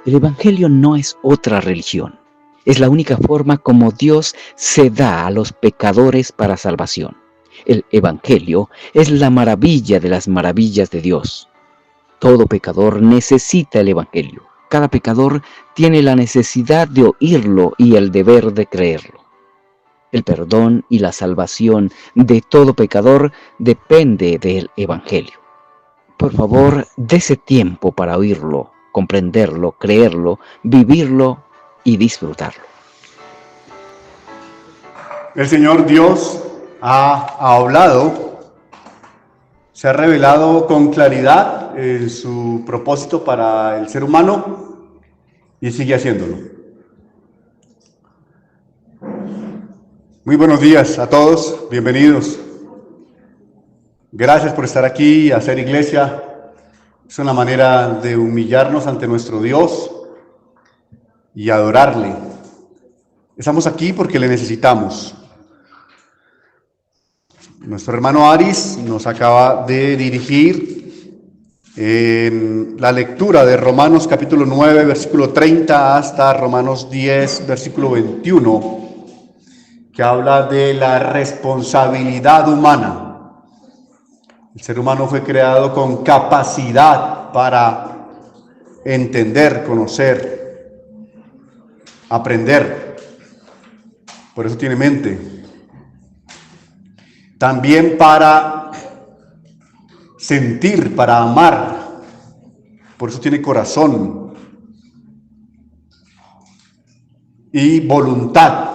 El Evangelio no es otra religión. Es la única forma como Dios se da a los pecadores para salvación. El Evangelio es la maravilla de las maravillas de Dios. Todo pecador necesita el Evangelio. Cada pecador tiene la necesidad de oírlo y el deber de creerlo. El perdón y la salvación de todo pecador depende del Evangelio. Por favor, dése tiempo para oírlo, comprenderlo, creerlo, vivirlo y disfrutarlo. El Señor Dios ha hablado, se ha revelado con claridad en su propósito para el ser humano y sigue haciéndolo. Muy buenos días a todos, bienvenidos. Gracias por estar aquí, hacer iglesia. Es una manera de humillarnos ante nuestro Dios y adorarle. Estamos aquí porque le necesitamos. Nuestro hermano Aris nos acaba de dirigir en la lectura de Romanos capítulo 9, versículo 30 hasta Romanos 10, versículo 21, que habla de la responsabilidad humana. El ser humano fue creado con capacidad para entender, conocer, aprender. Por eso tiene mente. También para sentir, para amar. Por eso tiene corazón y voluntad.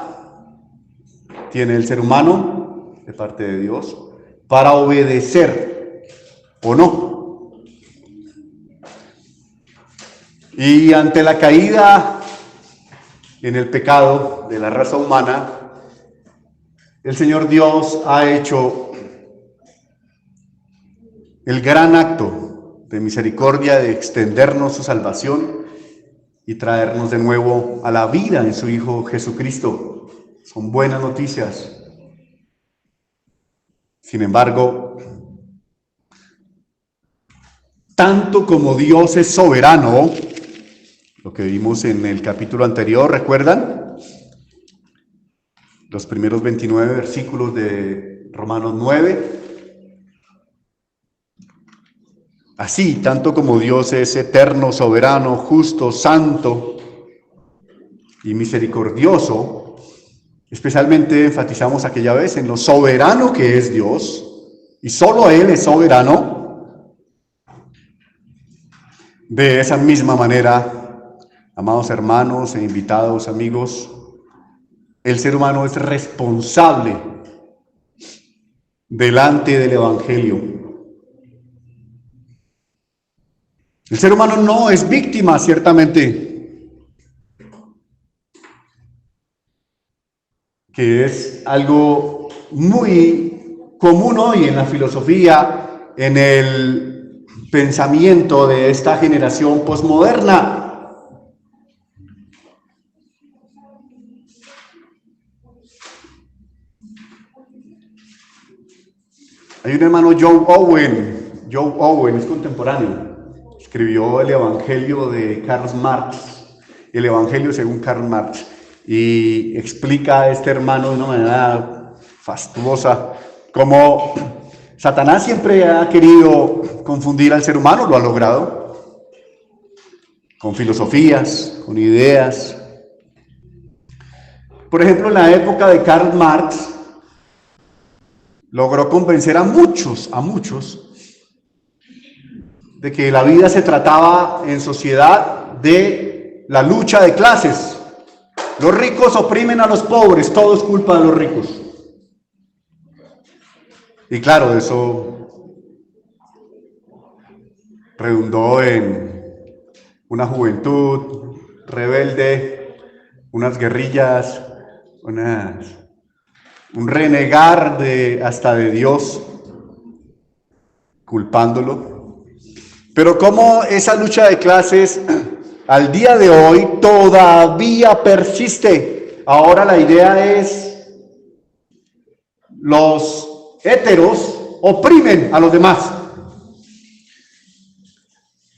Tiene el ser humano, de parte de Dios, para obedecer o no. Y ante la caída en el pecado de la raza humana, el Señor Dios ha hecho el gran acto de misericordia de extendernos su salvación y traernos de nuevo a la vida en su Hijo Jesucristo. Son buenas noticias. Sin embargo, tanto como Dios es soberano, lo que vimos en el capítulo anterior, ¿recuerdan? Los primeros 29 versículos de Romanos 9. Así, tanto como Dios es eterno, soberano, justo, santo y misericordioso, especialmente enfatizamos aquella vez en lo soberano que es Dios, y solo Él es soberano. De esa misma manera, amados hermanos e invitados, amigos, el ser humano es responsable delante del Evangelio. El ser humano no es víctima, ciertamente, que es algo muy común hoy en la filosofía, en el pensamiento de esta generación posmoderna. Hay un hermano John Owen es contemporáneo, escribió el Evangelio de Karl Marx, el Evangelio según Karl Marx, y explica a este hermano de una manera fastuosa cómo Satanás siempre ha querido confundir al ser humano, lo ha logrado, con filosofías, con ideas. Por ejemplo, en la época de Karl Marx, logró convencer a muchos, de que la vida se trataba en sociedad de la lucha de clases. Los ricos oprimen a los pobres, todo es culpa de los ricos. Y claro, eso redundó en una juventud rebelde, unas guerrillas, un renegar hasta de Dios, culpándolo. Pero cómo esa lucha de clases al día de hoy todavía persiste. Ahora la idea es: los héteros oprimen a los demás.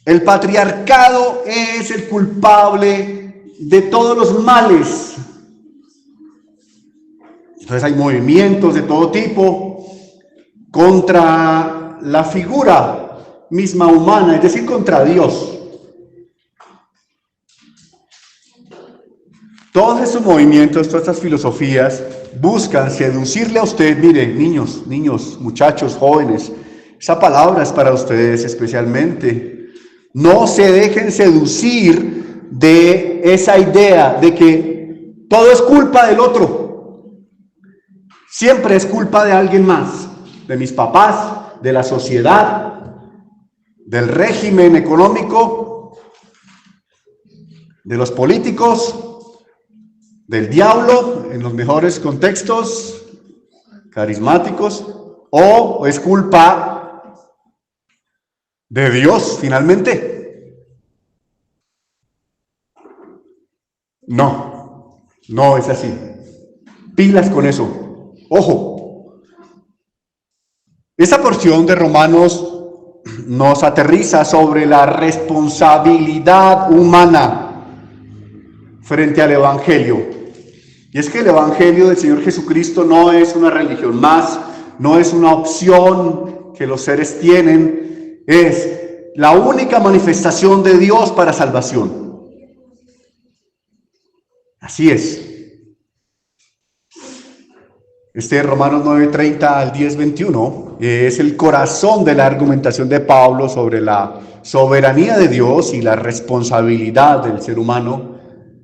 El patriarcado es el culpable de todos los males. Entonces hay movimientos de todo tipo contra la figura misma humana, es decir, contra Dios. Todos esos movimientos, todas estas filosofías buscan seducirle a usted. Mire, niños, muchachos, jóvenes, esa palabra es para ustedes especialmente. No se dejen seducir de esa idea de que todo es culpa del otro. Siempre es culpa de alguien más, de mis papás, de la sociedad, del régimen económico, de los políticos, del diablo en los mejores contextos carismáticos, o es culpa de Dios finalmente. No es así. Pilas con eso. Ojo. Esta porción de Romanos nos aterriza sobre la responsabilidad humana frente al Evangelio. Y es que el Evangelio del Señor Jesucristo no es una religión más, no es una opción que los seres tienen, es la única manifestación de Dios para salvación. Así es. Romanos 9:30 al 10:21 es el corazón de la argumentación de Pablo sobre la soberanía de Dios y la responsabilidad del ser humano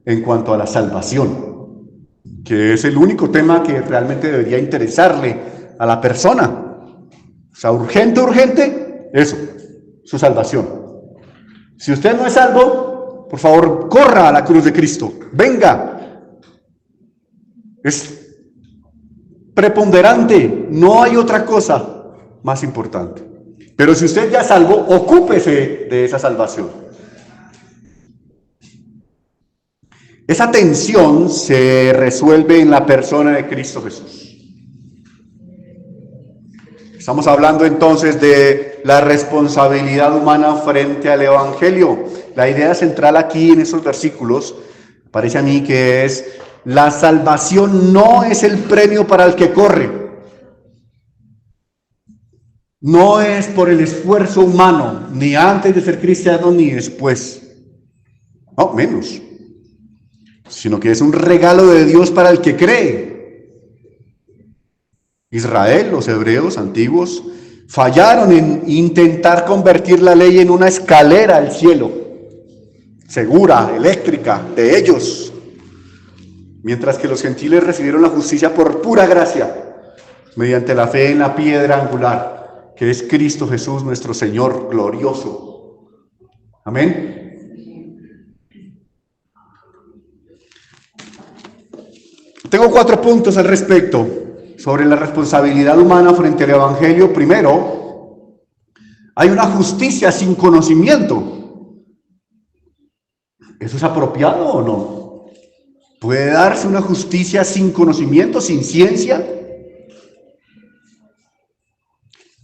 en cuanto a la salvación, que es el único tema que realmente debería interesarle a la persona. O sea, urgente, eso, su salvación. Si usted no es salvo, por favor, corra a la cruz de Cristo, venga. Es preponderante, no hay otra cosa más importante. Pero si usted ya es salvo, ocúpese de esa salvación. Esa tensión se resuelve en la persona de Cristo Jesús. Estamos hablando entonces de la responsabilidad humana frente al Evangelio. La idea central aquí en esos versículos, parece a mí que es: la salvación no es el premio para el que corre. No es por el esfuerzo humano, ni antes de ser cristiano ni después. No, menos. Sino que es un regalo de Dios para el que cree. Israel, los hebreos antiguos, fallaron en intentar convertir la ley en una escalera al cielo, segura, eléctrica, de ellos, mientras que los gentiles recibieron la justicia por pura gracia, mediante la fe en la piedra angular, que es Cristo Jesús, nuestro Señor glorioso. Amén. Tengo 4 puntos al respecto sobre la responsabilidad humana frente al Evangelio. Primero, hay una justicia sin conocimiento. ¿Eso es apropiado o no? ¿Puede darse una justicia sin conocimiento, sin ciencia?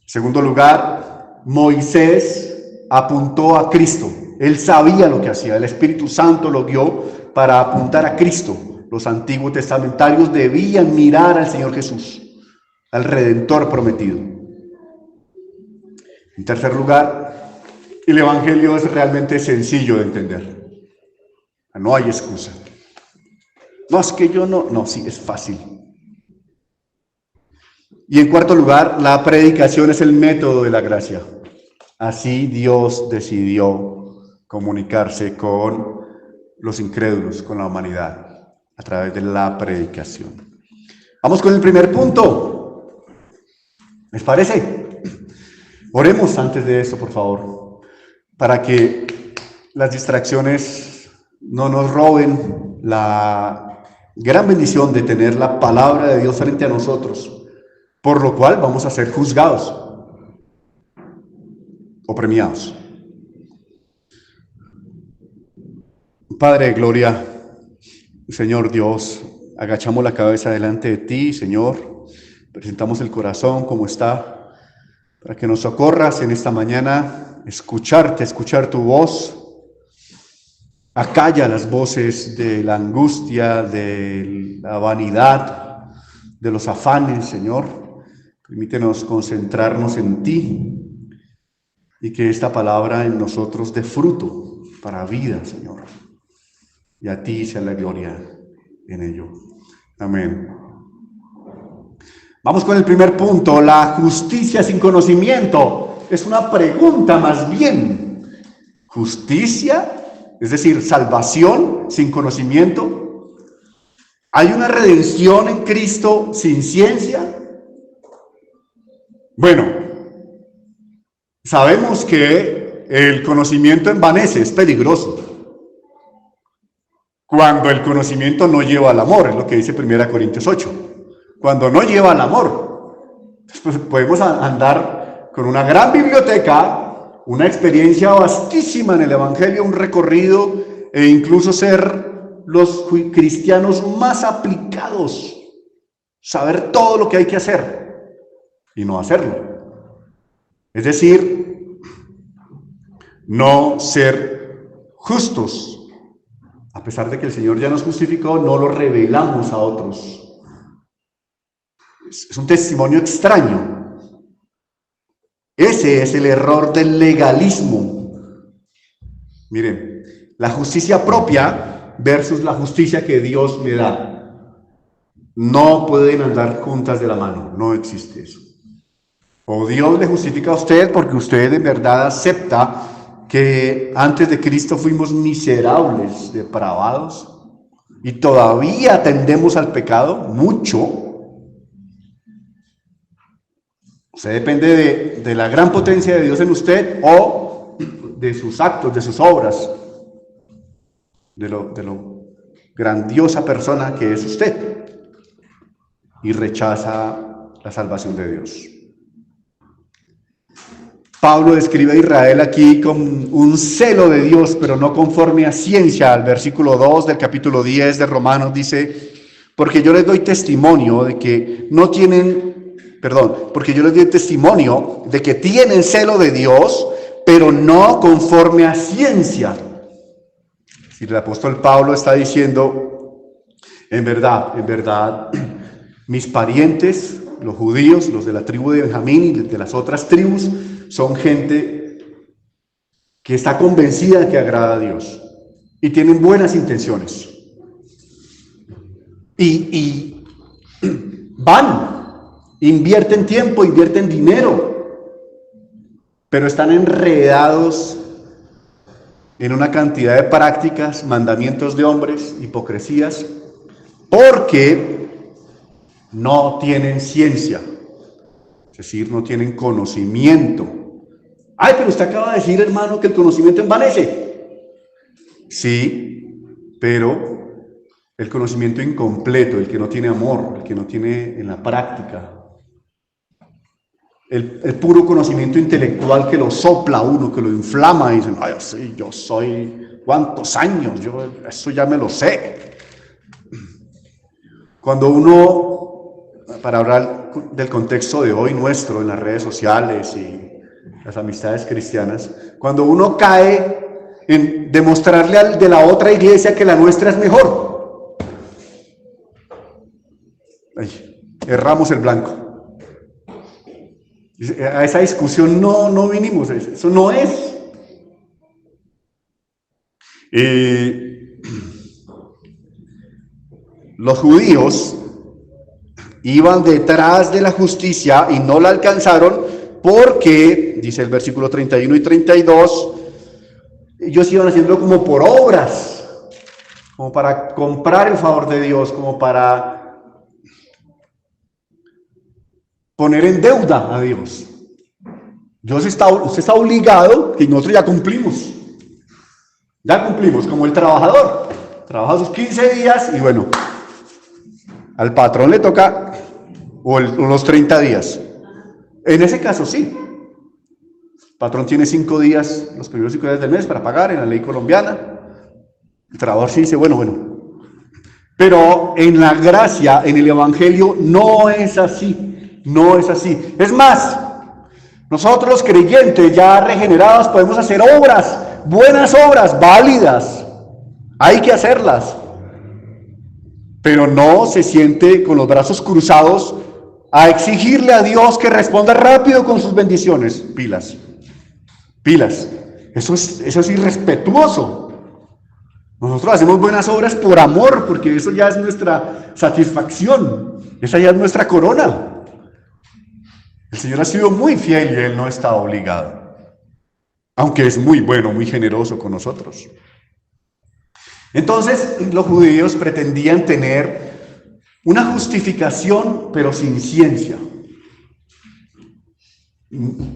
En segundo lugar, Moisés apuntó a Cristo. Él sabía lo que hacía. El Espíritu Santo lo guió para apuntar a Cristo. Los antiguos testamentarios debían mirar al Señor Jesús, al Redentor prometido. En tercer lugar, el Evangelio es realmente sencillo de entender. No hay excusa. No, es que yo no, sí, es fácil. Y en cuarto lugar, la predicación es el método de la gracia. Así Dios decidió comunicarse con los incrédulos, con la humanidad, a través de la predicación. Vamos con el primer punto. ¿Les parece? Oremos antes de eso, por favor, para que las distracciones no nos roben la gran bendición de tener la palabra de Dios frente a nosotros, por lo cual vamos a ser juzgados o premiados. Padre de gloria, Señor Dios, agachamos la cabeza delante de ti, Señor, presentamos el corazón como está, para que nos socorras en esta mañana escucharte, escuchar tu voz. Acalla las voces de la angustia, de la vanidad, de los afanes, Señor. Permítenos concentrarnos en ti y que esta palabra en nosotros dé fruto para vida, Señor. Y a ti sea la gloria en ello. Amén. Vamos con el primer punto, la justicia sin conocimiento. Es una pregunta más bien. ¿Justicia? Es decir, salvación sin conocimiento. ¿Hay una redención en Cristo sin ciencia? Bueno, sabemos que el conocimiento envanece, es peligroso. Cuando el conocimiento no lleva al amor, es lo que dice 1 Corintios 8. Cuando no lleva al amor, pues podemos andar con una gran biblioteca, una experiencia vastísima en el Evangelio, un recorrido e incluso ser los cristianos más aplicados, saber todo lo que hay que hacer y no hacerlo. Es decir, no ser justos. A pesar de que el Señor ya nos justificó, no lo revelamos a otros. Es un testimonio extraño. Ese es el error del legalismo. Miren, la justicia propia versus la justicia que Dios me da. No pueden andar juntas de la mano, no existe eso. O Dios le justifica a usted porque usted en verdad acepta que antes de Cristo fuimos miserables, depravados, y todavía tendemos al pecado mucho. Usted depende de la gran potencia de Dios en usted o de sus actos, de sus obras, de lo grandiosa persona que es usted, y rechaza la salvación de Dios. Pablo describe a Israel aquí con un celo de Dios, pero no conforme a ciencia. Al versículo 2 del capítulo 10 de Romanos dice, porque yo les doy testimonio de que tienen celo de Dios, pero no conforme a ciencia. Si el apóstol Pablo está diciendo, en verdad, mis parientes, los judíos, los de la tribu de Benjamín y de las otras tribus, son gente que está convencida de que agrada a Dios y tienen buenas intenciones. Y invierten tiempo, invierten dinero, pero están enredados en una cantidad de prácticas, mandamientos de hombres, hipocresías, porque no tienen ciencia, es decir, no tienen conocimiento. Ay, pero usted acaba de decir, hermano, que el conocimiento envanece. Sí, pero el conocimiento incompleto, el que no tiene amor, el que no tiene en la práctica, el puro conocimiento intelectual que lo sopla a uno, que lo inflama y dicen, ay, sí, yo soy, ¿cuántos años? Yo eso ya me lo sé. Cuando uno, para hablar del contexto de hoy nuestro en las redes sociales y las amistades cristianas, cuando uno cae en demostrarle al de la otra iglesia que la nuestra es mejor, erramos el blanco. A esa discusión no vinimos, eso no es. Los judíos iban detrás de la justicia y no la alcanzaron porque, dice el versículo 31 y 32, ellos iban haciéndolo como por obras, como para comprar el favor de Dios, como para poner en deuda a Dios. Usted está obligado, que nosotros ya cumplimos como el trabajador. Trabaja sus 15 días y bueno, al patrón le toca o los 30 días. En ese caso sí. El patrón tiene 5 días, los primeros 5 días del mes para pagar en la ley colombiana. El trabajador sí dice, bueno. Pero en la gracia, en el Evangelio, no es así. No es así. Es más, Nosotros los creyentes ya regenerados podemos hacer obras, buenas obras, válidas. Hay que hacerlas. Pero no se siente con los brazos cruzados a exigirle a Dios que responda rápido con sus bendiciones. Pilas, pilas. Eso es irrespetuoso. Nosotros hacemos buenas obras por amor, porque eso ya es nuestra satisfacción. Esa ya es nuestra corona. El Señor ha sido muy fiel y Él no está obligado. Aunque es muy bueno, muy generoso con nosotros. Entonces, los judíos pretendían tener una justificación, pero sin ciencia.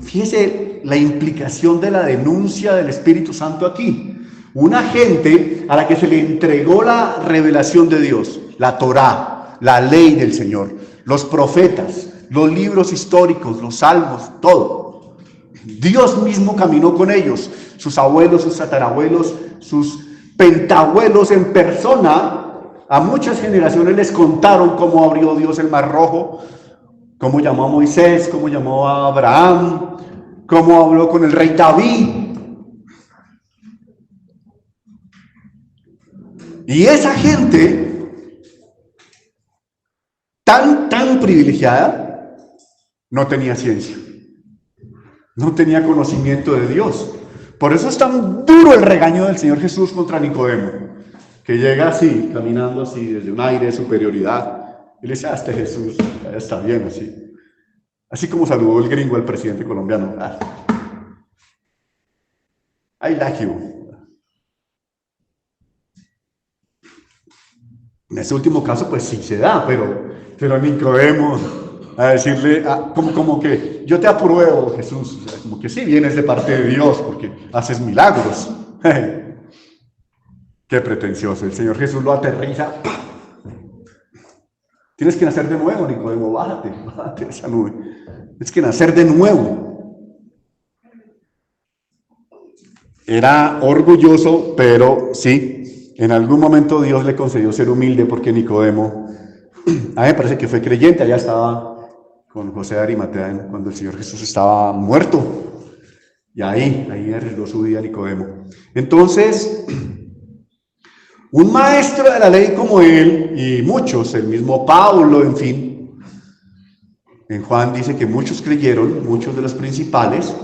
Fíjese la implicación de la denuncia del Espíritu Santo aquí. Una gente a la que se le entregó la revelación de Dios, la Torá, la ley del Señor, los profetas, los libros históricos, los salmos, todo. Dios mismo caminó con ellos, sus abuelos, sus tatarabuelos, sus pentabuelos en persona. A muchas generaciones les contaron cómo abrió Dios el Mar Rojo, cómo llamó a Moisés, cómo llamó a Abraham, cómo habló con el rey David. Y esa gente tan privilegiada no tenía ciencia, no tenía conocimiento de Dios. Por eso es tan duro el regaño del Señor Jesús contra Nicodemo, que llega así, caminando así, desde un aire de superioridad, y le dice: este Jesús está bien así. Así como saludó el gringo al presidente colombiano. I like you. En ese último caso, pues sí se da, pero Nicodemo a decirle, como que yo te apruebo, Jesús, o sea, como que sí vienes de parte de Dios porque haces milagros. Qué pretencioso. El Señor Jesús lo aterriza. Tienes que nacer de nuevo, Nicodemo, bájate de esa nube. Tienes que nacer de nuevo. Era orgulloso, pero sí. En algún momento Dios le concedió ser humilde, porque Nicodemo, a mí me parece que fue creyente, allá estaba con José de Arimatea cuando el Señor Jesús estaba muerto, y ahí arriesgó su vida Nicodemo. Entonces, un maestro de la ley como él, y muchos, el mismo Pablo, en fin, en Juan dice que muchos creyeron, muchos de los principales,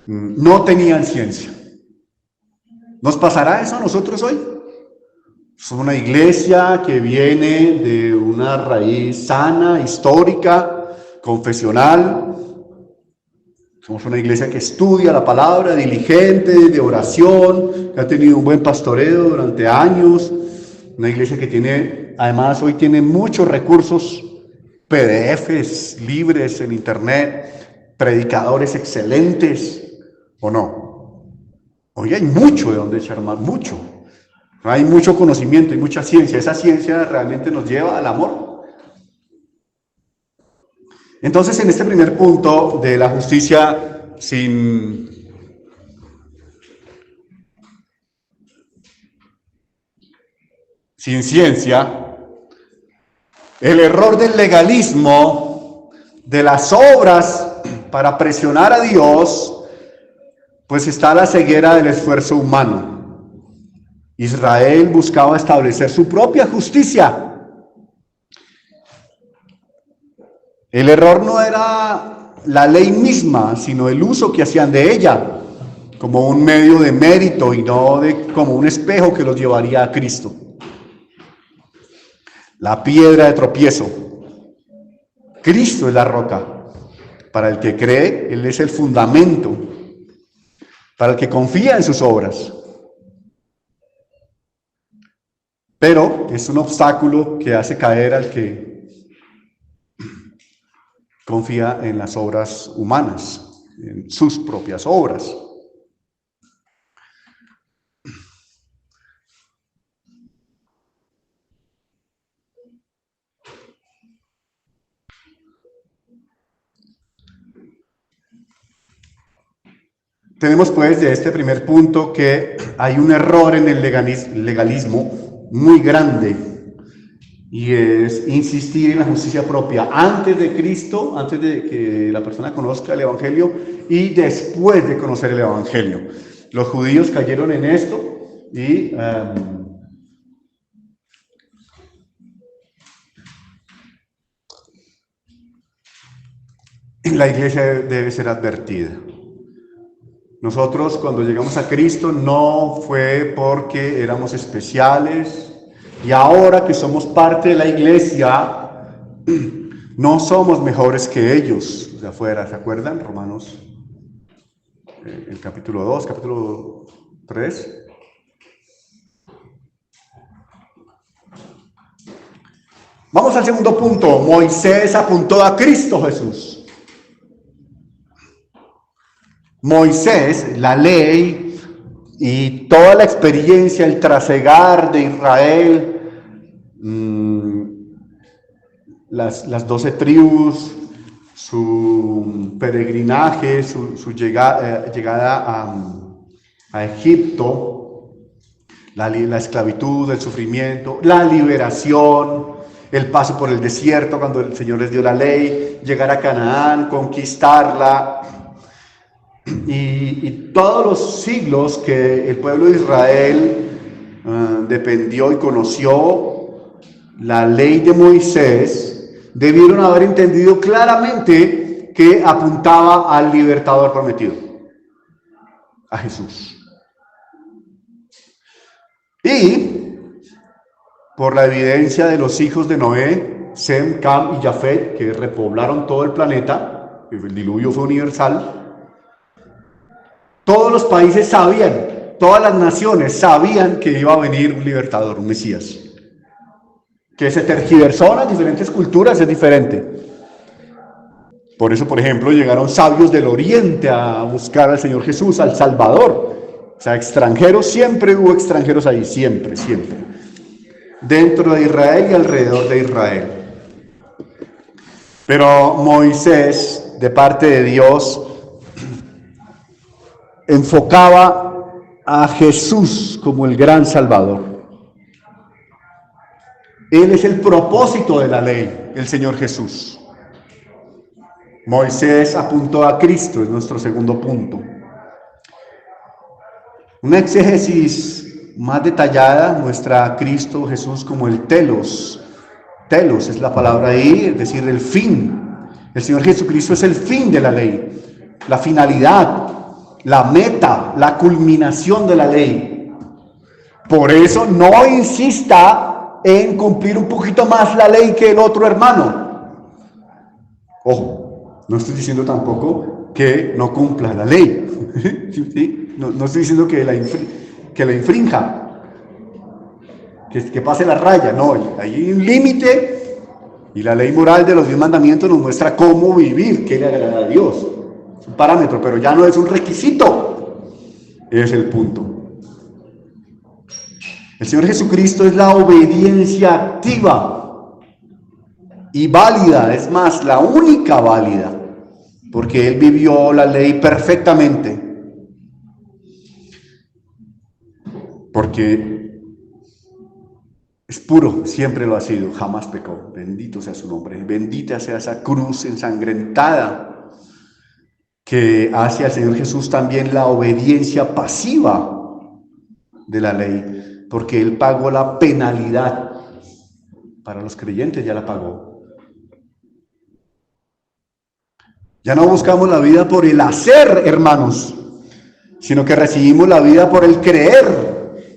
no tenían ciencia. ¿Nos pasará eso a nosotros hoy? Somos una iglesia que viene de una raíz sana, histórica, confesional. Somos una iglesia que estudia la palabra, diligente, de oración, que ha tenido un buen pastoreo durante años. Una iglesia que tiene, además hoy tiene muchos recursos, PDFs libres en internet, predicadores excelentes, ¿o no? Hoy hay mucho de donde echar más, mucho. Hay mucho conocimiento y mucha ciencia. Esa ciencia realmente nos lleva al amor. Entonces, en este primer punto de la justicia sin ciencia, el error del legalismo, de las obras para presionar a Dios, pues está la ceguera del esfuerzo humano. Israel buscaba establecer su propia justicia. El error no era la ley misma, sino el uso que hacían de ella, como un medio de mérito y no como un espejo que los llevaría a Cristo. La piedra de tropiezo. Cristo es la roca. Para el que cree, Él es el fundamento. Para el que confía en sus obras. Pero es un obstáculo que hace caer al que confía en las obras humanas, en sus propias obras. Tenemos pues de este primer punto que hay un error en el legalismo muy grande, y es insistir en la justicia propia antes de Cristo, antes de que la persona conozca el Evangelio y después de conocer el Evangelio. Los judíos cayeron en esto y la iglesia debe ser advertida. Nosotros cuando llegamos a Cristo no fue porque éramos especiales y ahora que somos parte de la iglesia no somos mejores que ellos de afuera. ¿Se acuerdan? Romanos, el capítulo 2, capítulo 3. Vamos al segundo punto. Moisés apuntó a Cristo Jesús. Moisés, la ley y toda la experiencia, el trasegar de Israel, las 12 tribus, su peregrinaje, su llegada a Egipto, la esclavitud, el sufrimiento, la liberación, el paso por el desierto cuando el Señor les dio la ley, llegar a Canaán, conquistarla, y todos los siglos que el pueblo de Israel dependió y conoció la ley de Moisés, debieron haber entendido claramente que apuntaba al libertador prometido, a Jesús. Y por la evidencia de los hijos de Noé, Sem, Cam y Jafet, que repoblaron todo el planeta, el diluvio fue universal, todos los países sabían, todas las naciones sabían que iba a venir un libertador, un Mesías. Que se tergiversó en las diferentes culturas es diferente. Por eso, por ejemplo, llegaron sabios del oriente a buscar al Señor Jesús, al Salvador. O sea, extranjeros, siempre hubo extranjeros ahí, siempre, siempre. Dentro de Israel y alrededor de Israel. Pero Moisés, de parte de Dios, enfocaba a Jesús como el gran Salvador. Él es el propósito de la ley, el Señor Jesús. Moisés apuntó a Cristo, es nuestro segundo punto. Una exégesis más detallada muestra a Cristo Jesús como el telos. Telos es la palabra ahí, es decir, el fin. El Señor Jesucristo es el fin de la ley, la finalidad, la meta, la culminación de la ley. Por eso no insista en cumplir un poquito más la ley que el otro hermano. Ojo, no estoy diciendo tampoco que no cumpla la ley. ¿Sí? No estoy diciendo que la infrinja, que pase la raya. No, hay un límite y la ley moral de los 10 mandamientos nos muestra cómo vivir, qué le agrada a Dios. Es un parámetro, pero ya no es un requisito. Es el punto. El Señor Jesucristo es la obediencia activa y válida, es más, la única válida, porque Él vivió la ley perfectamente. Porque es puro, siempre lo ha sido, jamás pecó. Bendito sea su nombre, bendita sea esa cruz ensangrentada que hace al Señor Jesús también la obediencia pasiva de la ley, porque Él pagó la penalidad. Para los creyentes ya la pagó. Ya no buscamos la vida por el hacer, hermanos, sino que recibimos la vida por el creer,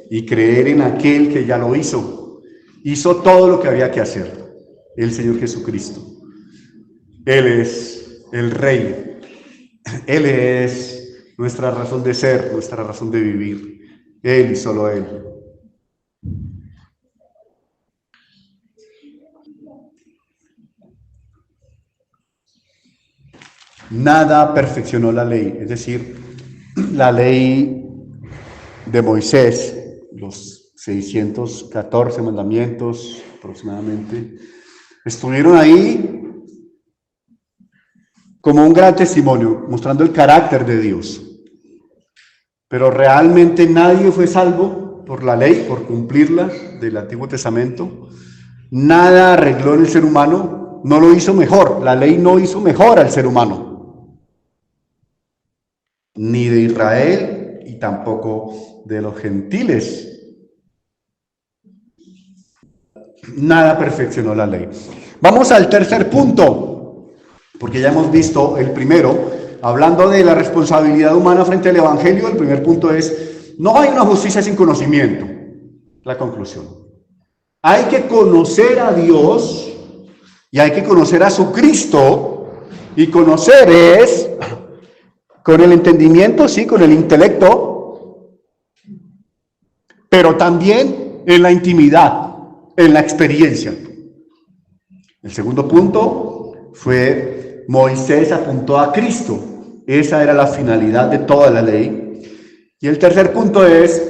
y creer en aquel que ya lo hizo. Hizo todo lo que había que hacer, el Señor Jesucristo. Él es el Rey. Él es nuestra razón de ser, nuestra razón de vivir. Él y solo Él. Nada perfeccionó la ley, es decir, la ley de Moisés, los 614 mandamientos aproximadamente, estuvieron ahí como un gran testimonio, mostrando el carácter de Dios. Pero realmente nadie fue salvo por la ley, por cumplirla del Antiguo Testamento, Nada arregló en el ser humano, no lo hizo mejor. La ley no hizo mejor al ser humano, ni de Israel y tampoco de los gentiles. Nada perfeccionó la ley. Vamos al tercer punto, porque ya hemos visto el primero, hablando de la responsabilidad humana frente al Evangelio. El primer punto es, no hay una justicia sin conocimiento. La conclusión. Hay que conocer a Dios y hay que conocer a su Cristo, y conocer es con el entendimiento, sí, con el intelecto, pero también en la intimidad, en la experiencia. El segundo punto fue Moisés apuntó a Cristo. Esa era la finalidad de toda la ley. Y el tercer punto es,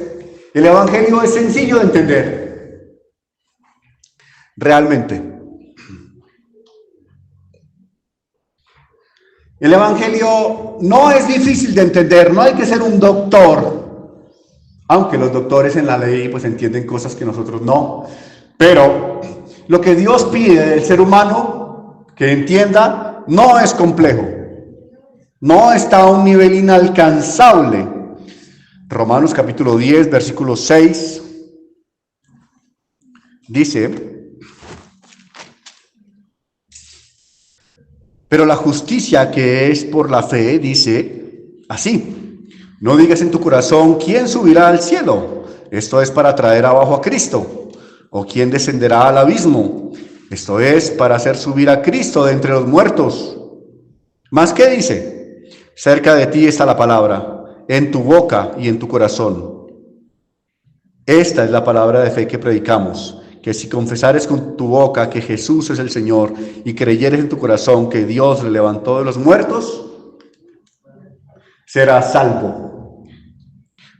el Evangelio es sencillo de entender. Realmente. El Evangelio no es difícil de entender, no hay que ser un doctor, aunque los doctores en la ley pues entienden cosas que nosotros no. Pero lo que Dios pide del ser humano que entienda no es complejo, no está a un nivel inalcanzable. Romanos capítulo 10, versículo 6, dice, pero la justicia que es por la fe dice así, no digas en tu corazón, ¿quién subirá al cielo? Esto es para traer abajo a Cristo. ¿O quién descenderá al abismo? Esto es para hacer subir a Cristo de entre los muertos. ¿Más qué dice? Cerca de ti está la palabra, en tu boca y en tu corazón. Esta es la palabra de fe que predicamos, que si confesares con tu boca que Jesús es el Señor y creyeres en tu corazón que Dios le levantó de los muertos, serás salvo.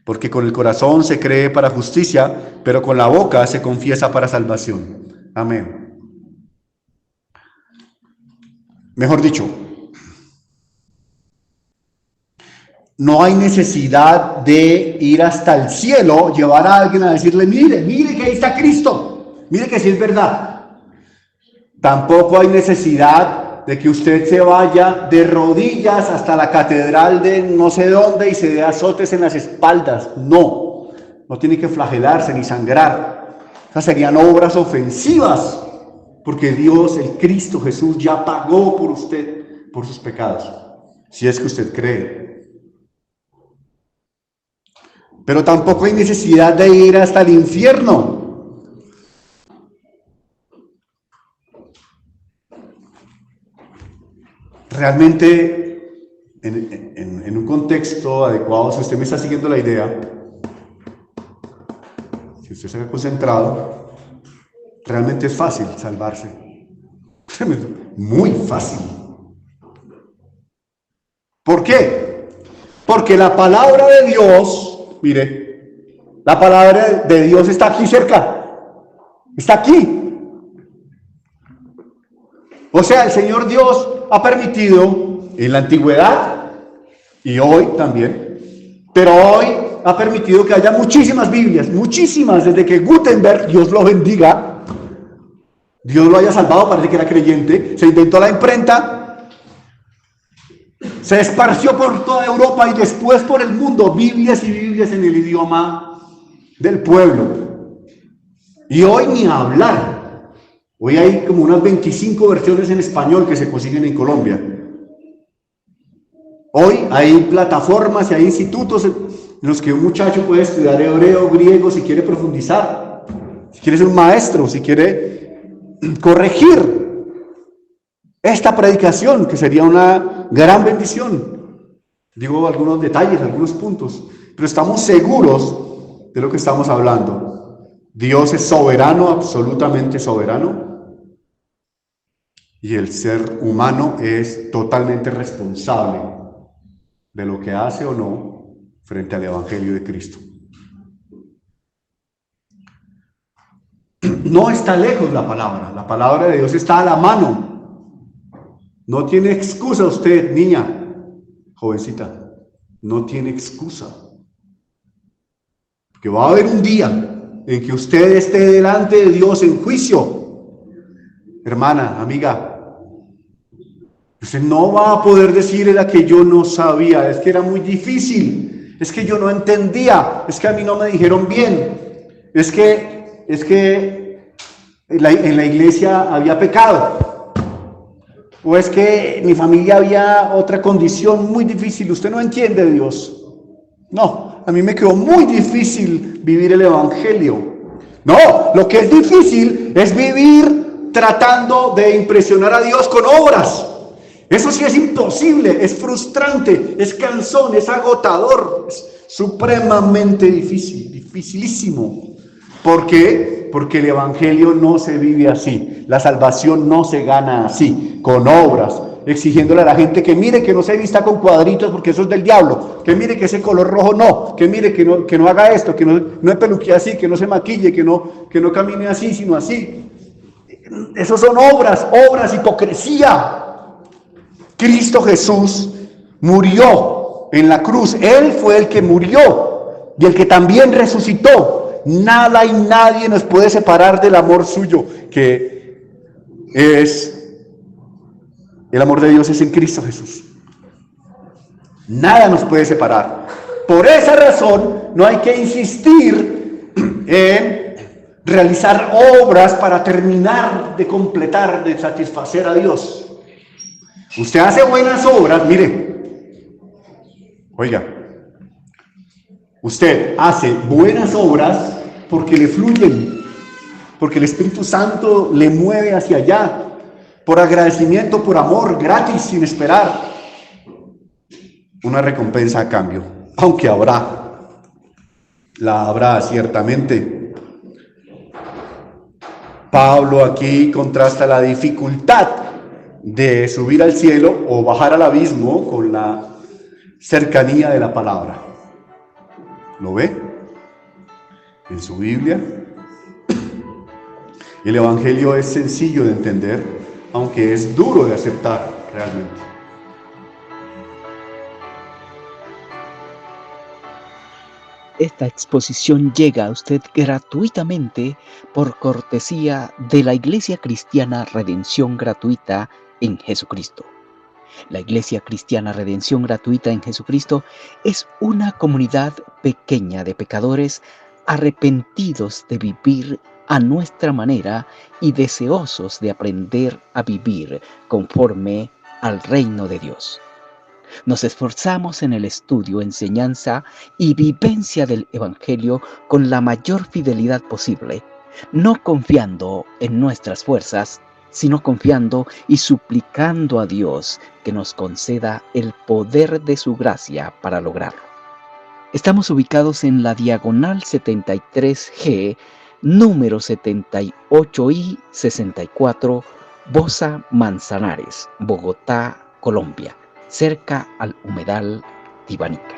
Porque con el corazón se cree para justicia, pero con la boca se confiesa para salvación. Amén. Mejor dicho, no hay necesidad de ir hasta el cielo, llevar a alguien a decirle, mire que ahí está Cristo, mire que sí es verdad. Tampoco hay necesidad de que usted se vaya de rodillas hasta la catedral de no sé dónde y se dé azotes en las espaldas. No tiene que flagelarse ni sangrar. Esas serían obras ofensivas, porque Dios, el Cristo Jesús, ya pagó por usted, por sus pecados, si es que usted cree. Pero tampoco hay necesidad de ir hasta el infierno. Realmente, en un contexto adecuado, si usted me está siguiendo la idea, si usted está concentrado, realmente es fácil salvarse. Muy fácil. ¿Por qué? Porque la palabra de Dios, mire, la palabra de Dios está aquí cerca. Está aquí. O sea, el Señor Dios ha permitido en la antigüedad y hoy también, pero hoy ha permitido que haya muchísimas Biblias, muchísimas, desde que Gutenberg, Dios lo bendiga, Dios lo haya salvado, parece que era creyente, se inventó la imprenta, se esparció por toda Europa y después por el mundo, Biblias y Biblias en el idioma del pueblo. Y hoy ni hablar. Hoy hay como unas 25 versiones en español que se consiguen en Colombia. Hoy hay plataformas y hay institutos en los que un muchacho puede estudiar hebreo, griego, si quiere profundizar, si quiere ser un maestro, si quiere corregir esta predicación, que sería una gran bendición. Digo algunos detalles, algunos puntos, pero estamos seguros de lo que estamos hablando. Dios es soberano, absolutamente soberano, y el ser humano es totalmente responsable de lo que hace o no frente al Evangelio de Cristo. No está lejos la palabra de Dios está a la mano. No tiene excusa usted, niña, jovencita, no tiene excusa. Porque va a haber un día en que usted esté delante de Dios en juicio. hermana, amiga, usted no va a poder decir era que yo no sabía, es que era muy difícil, es que yo no entendía, es que a mí no me dijeron bien, es que en la iglesia había pecado, o es que en mi familia había otra condición muy difícil, usted no entiende de Dios. No, a mí me quedó muy difícil vivir el evangelio. No, lo que es difícil es vivir tratando de impresionar a Dios con obras. Eso sí es imposible, es frustrante, es cansón, es agotador, es supremamente difícil, dificilísimo. ¿Por qué? Porque el evangelio no se vive así, la salvación no se gana así, con obras, exigiéndole a la gente que mire que no se vista con cuadritos porque eso es del diablo, que mire que ese color rojo no, que mire que no haga esto, que no se peluquee así, que no se maquille, que no camine así, sino así. Esos son obras, hipocresía. Cristo Jesús murió en la cruz, Él fue el que murió y el que también resucitó. Nada y nadie nos puede separar del amor suyo, que es el amor de Dios es en Cristo Jesús. Nada nos puede separar. Por esa razón no hay que insistir en realizar obras para terminar de completar, de satisfacer a Dios. Usted hace buenas obras, mire, oiga, usted hace buenas obras porque le fluyen, porque el Espíritu Santo le mueve hacia allá, por agradecimiento, por amor, gratis, sin esperar una recompensa a cambio, aunque la habrá ciertamente. Pablo aquí contrasta la dificultad de subir al cielo o bajar al abismo con la cercanía de la palabra. ¿Lo ve? En su Biblia. El evangelio es sencillo de entender, aunque es duro de aceptar realmente. Esta exposición llega a usted gratuitamente por cortesía de la Iglesia Cristiana Redención Gratuita en Jesucristo. La Iglesia Cristiana Redención Gratuita en Jesucristo es una comunidad pequeña de pecadores arrepentidos de vivir a nuestra manera y deseosos de aprender a vivir conforme al reino de Dios. Nos esforzamos en el estudio, enseñanza y vivencia del Evangelio con la mayor fidelidad posible, no confiando en nuestras fuerzas, sino confiando y suplicando a Dios que nos conceda el poder de su gracia para lograrlo. Estamos ubicados en la diagonal 73G, número 78I 64, Bosa Manzanares, Bogotá, Colombia, cerca al humedal Tibanica.